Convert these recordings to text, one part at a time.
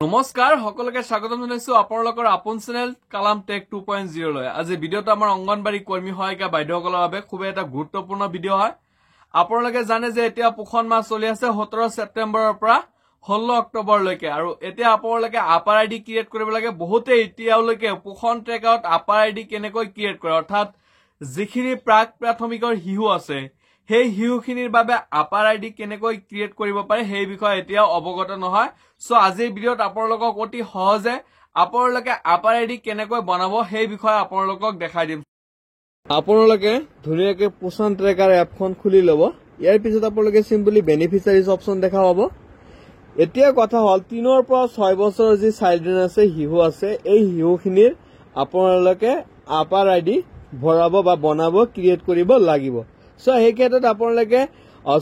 নমস্কাৰ সকলোকে স্বাগতম জনাইছো আপোনালোকৰ আপোন চেনেল কালাম টেক 2.0 লৈ। আজি ভিডিঅ'টো আমাৰ অংগনবাড়ী কৰ্মী সহায়িকা বাইদেউসকলৰ বাবে খুব এটা গুৰুত্বপূৰ্ণ ভিডিঅ' হয়। আপোনালোকে জানে যে এতিয়া পোষণ মাহ চলি আছে 17 ছেপ্টেম্বৰৰ পৰা 16 অক্টোবৰলৈকে, আৰু এতিয়া আপোনালোকে আপাৰ আইডি ক্ৰিয়েট কৰিব লাগে। বহুতে এতিয়ালৈকে পোষণ ট্ৰেকাৰত আপাৰ আইডি কেনেকৈ ক্ৰিয়েট কৰে, অৰ্থাৎ যিখিনি প্ৰাক প্ৰাথমিকৰ শিশু আছে সেই শিশুখিনিৰ বাবে আপাৰ আইডি কেনেকৈ ক্ৰিয়েট কৰিব পাৰে সেই বিষয়ে এতিয়াও অৱগত নহয়। সো আজিৰ ভিডিঅ'ত আপোনালোকক অতি সহজে আপোনালোকে আপাৰ আইডি কেনেকৈ বনাব সেই বিষয়ে আপোনালোকক দেখাই দিম। আপোনালোকে ধুনীয়াকৈ পোষণ ট্ৰেকাৰ এপখন খুলি ল'ব। ইয়াৰ পিছত আপোনালোকে চিম্পলি বেনিফিচিয়াৰিজ অপশ্যন দেখা পাব। এতিয়া কথা হ'ল 3 পৰা 6 বছৰৰ যি চাইল্ড্ৰেন আছে, শিশু আছে, এই শিশুখিনিৰ আপোনালোকে আপাৰ আইডি ভৰাব বা বনাব, ক্ৰিয়েট কৰিব লাগিব। সো সেই ক্ষেত্ৰত আপোনালোকে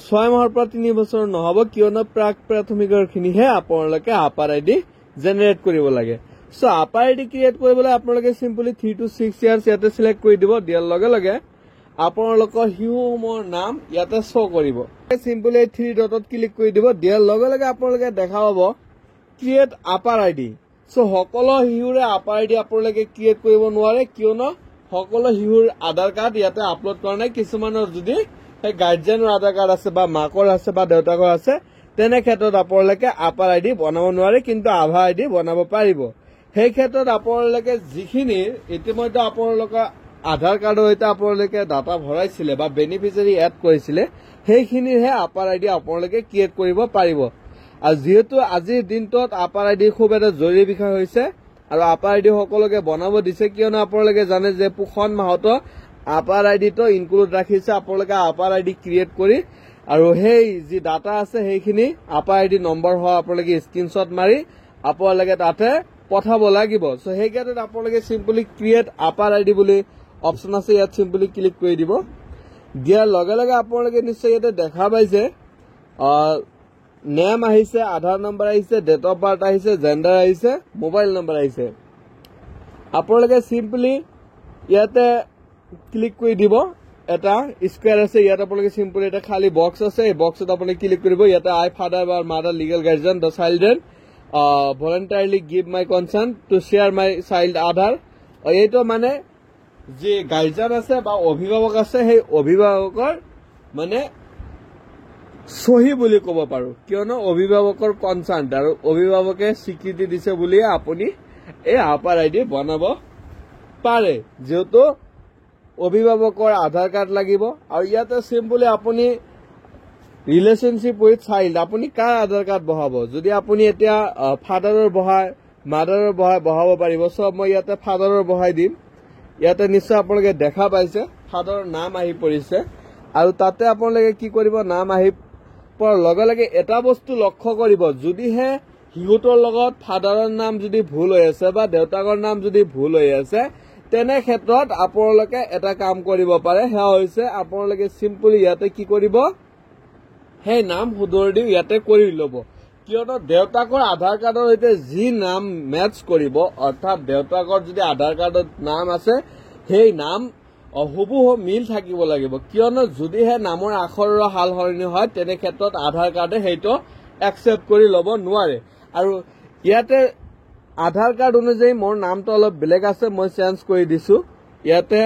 6 মাহৰ পৰা 3 বছৰ নহব, কিয়নো প্ৰাক প্ৰাথমিকৰ খিনিহে আপোনালোকে আপাৰ আইডি জেনেৰেট কৰিব লাগে। সো আপাৰ আইডি ক্ৰিয়েট কৰিবলৈ আপোনালোকে চিম্পলি 3 to 6 ইয়াৰ্ছ ইয়াতে চিলেক্ট কৰি দিব। দিয়াৰ লগে লগে আপোনালোকৰ শিশুসমূহৰ নাম ইয়াতে শ্ব' কৰিব। চিম্পলি 3 ডটত ক্লিক কৰি দিব। দিয়াৰ লগে লগে আপোনালোকে দেখা পাব ক্ৰিয়েট আপাৰ আইডি। সো সকলো শিশুৰে আপাৰ আইডি আপোনালোকে ক্ৰিয়েট কৰিব নোৱাৰে, কিয়নো সকলো শিশুৰ আধাৰ কাৰ্ড ইয়াতে আপলোড কৰা নাই। কিছুমানৰ যদি সেই গাৰ্জেনৰ আধাৰ কাৰ্ড আছে বা মাকৰ আছে বা দেউতাকৰ আছে, তেনে ক্ষেত্ৰত আপোনালোকে আপাৰ আইডি বনাব নোৱাৰে, কিন্তু আভা আইডি বনাব পাৰিব। সেই ক্ষেত্ৰত আপোনালোকে যিখিনি ইতিমধ্যে আপোনালোকৰ আধাৰ কাৰ্ডৰ সৈতে আপোনালোকে ডাটা ভৰাইছিলে বা বেনিফিচিয়াৰী এড কৰিছিলে, সেইখিনিৰহে আপাৰ আইডি আপোনালোকে ক্ৰিয়েট কৰিব পাৰিব। আৰু যিহেতু আজিৰ দিনটোত আপাৰ আইডি খুব এটা জৰুৰী বিষয় হৈছে আৰু আপাৰ আইডি সকলোকে বনাব দিছে, কিয়নো আপোনালোকে জানে যে পোষণ মাহতো আপাৰ আইডিটো ইনক্লুড ৰাখিছে। আপোনালোকে আপাৰ আইডি ক্ৰিয়েট কৰি আৰু সেই যি ডাটা আছে সেইখিনি আপাৰ আইডি নম্বৰ হোৱা আপোনালোকে স্ক্ৰীনশ্বট মাৰি আপোনালোকে তাতে পঠাব লাগিব। সো সেই ক্ষেত্ৰত আপোনালোকে চিম্পলি ক্ৰিয়েট আপাৰ আইডি বুলি অপশ্যন আছে, ইয়াত চিম্পলি ক্লিক কৰি দিব। দিয়াৰ লগে লগে আপোনালোকে নিশ্চয় ইয়াতে দেখা পাইছে নেম আহিছে, আধাৰ নম্বৰ আহিছে, ডেট অফ বাৰ্থ আহিছে, জেণ্ডাৰ আহিছে, মোবাইল নম্বৰ আহিছে। আপোনালোকে চিম্পলি ইয়াতে ক্লিক কৰি দিব। এটা স্কুৱেৰ আছে, ইয়াত আপোনালোকে চিম্পলি এটা খালী বক্স আছে, এই বক্সত আপোনালোকে ক্লিক কৰিব। ইয়াতে আই ফাদাৰ বা mother legal guardian the children voluntarily give my concern to share my child Aadhaar. এইটো মানে যি গাৰ্জেন আছে বা অভিভাৱক আছে, সেই অভিভাৱকৰ মানে চহী বুলি ক'ব পাৰো, কিয়নো অভিভাৱকৰ কনচাৰ্ন আৰু অভিভাৱকে স্বীকৃতি দিছে বুলিয়ে আপুনি এই আপাৰ আইডি বনাব পাৰে। যিহেতু অভিভাৱকৰ আধাৰ কাৰ্ড লাগিব, আৰু ইয়াতে চিম্পলি আপুনি ৰিলেশ্যনশ্বিপ উইথ চাইল্ড আপুনি কাৰ আধাৰ কাৰ্ড বহাব। যদি আপুনি এতিয়া ফাদাৰৰ বহায়, মাদাৰৰ বহাব পাৰিব। চব মই ইয়াতে ফাদাৰৰ বহাই দিম। ইয়াতে নিশ্চয় আপোনালোকে দেখা পাইছে ফাদাৰৰ নাম আহি পৰিছে, আৰু তাতে আপোনালোকে কি কৰিব, নাম আহি পৰাৰ লগে লগে এটা বস্তু লক্ষ্য কৰিব, যদিহে শিশুটোৰ লগত ফাদাৰৰ নাম যদি ভুল হৈ আছে বা দেউতাকৰ নাম যদি ভুল হৈ আছে, তেনে ক্ষেত্ৰত আপোনালোকে এটা কাম কৰিব পাৰে। সেয়া হৈছে আপোনালোকে চিম্পলি ইয়াতে কি কৰিব, সেই নাম শুধৰি ইয়াতে কৰি ল'ব। কিয়নো দেউতাকৰ আধাৰ কাৰ্ডৰ সৈতে যি নাম মেটচ কৰিব, অৰ্থাৎ দেউতাকৰ যদি আধাৰ কাৰ্ডত নাম আছে সেই নাম হুবহু মিল থাকিব লাগিব। কিয়নো যদিহে নামৰ আখৰৰ সাল সলনি হয়, তেনে ক্ষেত্ৰত আধাৰ কাৰ্ডে সেইটো একচেপ্ট কৰি ল'ব নোৱাৰে। আৰু ইয়াতে আধাৰ কাৰ্ড অনুযায়ী মোৰ নামটো অলপ বেলেগ আছে, মই চেঞ্জ কৰি দিছো। ইয়াতে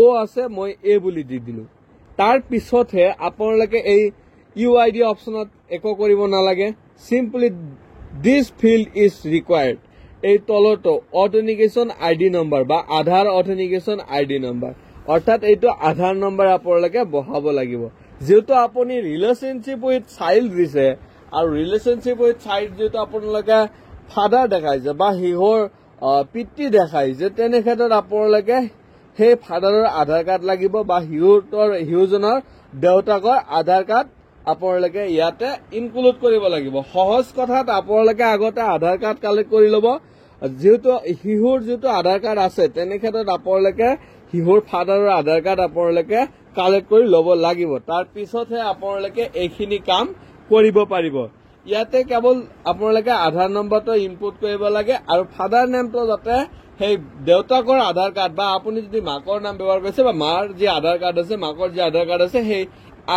অ' আছে, মই এ বুলি দি দিলো। তাৰ পিছতহে আপোনালোকে এই UID অপশ্যনত একো কৰিব নালাগে। Simply this field is required, এই তলতো অথেণ্টিকেশ্যন ID নম্বৰ বা আধাৰ অথেণ্টিকেশ্যন ID নম্বৰ, অৰ্থাৎ এইটো আধাৰ নম্বৰ আপোনালোকে বহাব লাগিব। যিহেতু আপুনি ৰিলেশ্যনশ্বিপ উইথ চাইল্ড দিছে, আৰু ৰিলেশ্যনশ্বিপ উইথ চাইল্ড যিহেতু আপোনালোকে ফাদাৰ দেখাইছে বা শিশুৰ পিতৃ দেখাইছে, তেনে ক্ষেত্ৰত আপোনালোকে সেই ফাদাৰৰ আধাৰ কাৰ্ড লাগিব বা শিশুজনৰ দেউতাকৰ আধাৰ কাৰ্ড আপোনালোকে ইয়াতে ইনক্লুড কৰিব লাগিব। সহজ কথাত আপোনালোকে আগতে আধাৰ কাৰ্ড কালেক্ট কৰি ল'ব। যিহেতু শিশুৰ যিটো আধাৰ কাৰ্ড আছে, তেনে ক্ষেত্ৰত আপোনালোকে শিশুৰ ফাদাৰৰ আধাৰ কাৰ্ড আপোনালোকে কালেক্ট কৰি ল'ব লাগিব। তাৰ পিছতহে আপোনালোকে এইখিনি কাম কৰিব পাৰিব। ইয়াতে কেৱল আপোনালোকে আধাৰ নম্বৰটো ইনপুট কৰিব লাগে, আৰু ফাদাৰ নেমটো যাতে সেই দেউতাকৰ আধাৰ কাৰ্ড বা আপুনি যদি মাকৰ নাম ব্যৱহাৰ কৰিছে বা মাৰ যি আধাৰ কাৰ্ড আছে, মাকৰ যি আধাৰ কাৰ্ড আছে, সেই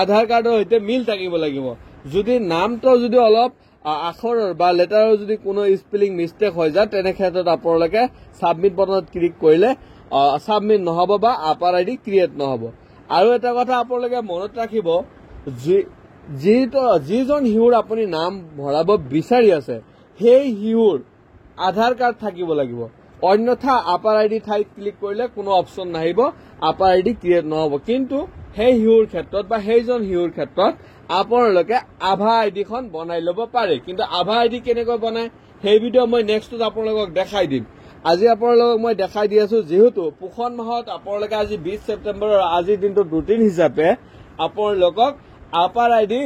আধাৰ কাৰ্ডৰ সৈতে মিল থাকিব লাগিব। যদি নামটো যদি অলপ আখৰৰ বা লেটাৰৰ যদি কোনো স্পেলিং মিষ্টেক হৈ যায় তেনে ক্ষেত্ৰত আপোনালোকে সাবমিট বটনত ক্লিক কৰিলে সাবমিট নহব বা আপাৰ আইডি ক্ৰিয়েট নহব। আৰু এটা কথা আপোনালোকে মনত ৰাখিব, যিজন শিশুৰ আপুনি নাম ভৰাব বিচাৰি আছে সেই শিশুৰ আধাৰ কাৰ্ড থাকিব লাগিব, অন্যথা আপাৰ আইডি ঠাইত ক্লিক কৰিলে কোনো অপশ্যন নাহিব, আপাৰ আইডি ক্ৰিয়েট নহব। কিন্তু সেই শিশুৰ ক্ষেত্ৰত বা সেইজন শিশুৰ ক্ষেত্ৰত আপোনালোকে আভা আইডিখন বনাই ল'ব পাৰে। কিন্তু আভা আইডি কেনেকৈ বনায় সেই ভিডিঅ' মই নেক্সটত আপোনালোকক দেখাই দিম। আজি আপোনালোকক মই দেখাই দি আছো, যিহেতু পুখন মাহত আপোনালোকে আজি 20 ছেপ্টেম্বৰৰ আজিৰ দিনটো ৰুটিন হিচাপে আপোনালোকক আপাৰ আইডি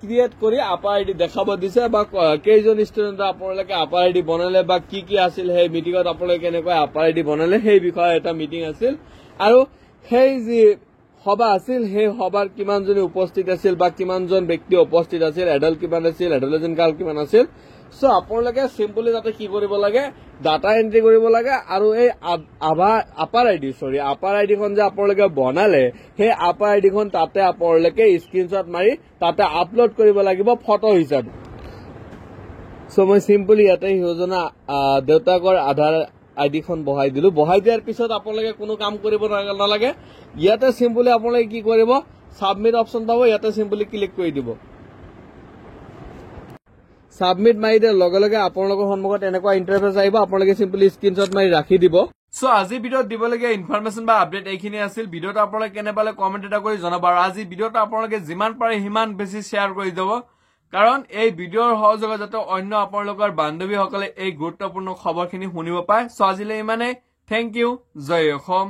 ক্ৰিয়েট কৰি আপাৰ আইডি দেখাব দিছে, বা কেইজন ষ্টুডেণ্টে আপোনালোকে আপাৰ আইডি বনালে বা কি কি আছিল সেই মিটিঙত আপোনালোকে কেনেকৈ আপাৰ আইডি বনালে সেই বিষয়ে এটা মিটিং আছিল। আৰু সেই যি সভা আছিল সেই সভাৰ কিমানজনী উপস্থিত আছিল বা কিমানজন ব্যক্তি উপস্থিত আছিল, এডাল্ট কিমান আছিল, এডলescent গাৰ্ল কিমান আছিল। সো আপোনালোকে চিম্পলি তাতে কি কৰিব লাগে, ডাটা এন্ট্ৰি কৰিব লাগে। আৰু এই আপাৰ আইডিখন যে আপোনালোকে বনালে সেই আপাৰ আইডিখন তাতে আপোনালোকে স্ক্ৰীনশ্বট মাৰি তাতে আপলোড কৰিব লাগিব ফটো হিচাপে। সো মই চিম্পলি ইয়াতে সিজনা দেউতাকৰ আধাৰ আইডিখন বহাই দিলো। বহাই দিয়াৰ পিছত আপোনালোকে কোনো কাম কৰিব নালাগে। ইয়াতে চিম্পলি আপোনালোকে কি কৰিব, সাবমিট অপশ্যন পাব, ইয়াতে চিম্পলি ক্লিক কৰি দিব। সাবমিট মাৰি দিয়াৰ লগে লগে আপোনালোকৰ সন্মুখত এনেকুৱা ইণ্টাৰফেচ আহিব, আপোনালোকে চিম্পলি স্ক্ৰীনশ্বট মাৰি ৰাখি দিব। সো আজি ভিডিঅ'ত দিবলগীয়া ইনফৰমেশ্যন বা আপডেট এইখিনি আছিল। ভিডিঅ'টো আপোনালোকে কেনে পালে কমেণ্ট এটা কৰি জনাব। আৰু আজি ভিডিঅ'টো আপোনালোকে যিমান পাৰে সিমান বেছি শ্বেয়াৰ কৰি দিব, কাৰণ এই ভিডিঅ'ৰ সহযোগত যাতে অন্য আপোনালোকৰ বান্ধৱীসকলে এই গুৰুত্বপূৰ্ণ খবৰখিনি শুনিব পায়। সো আজিলৈ ইমানেই। Thank you. জয় অসম।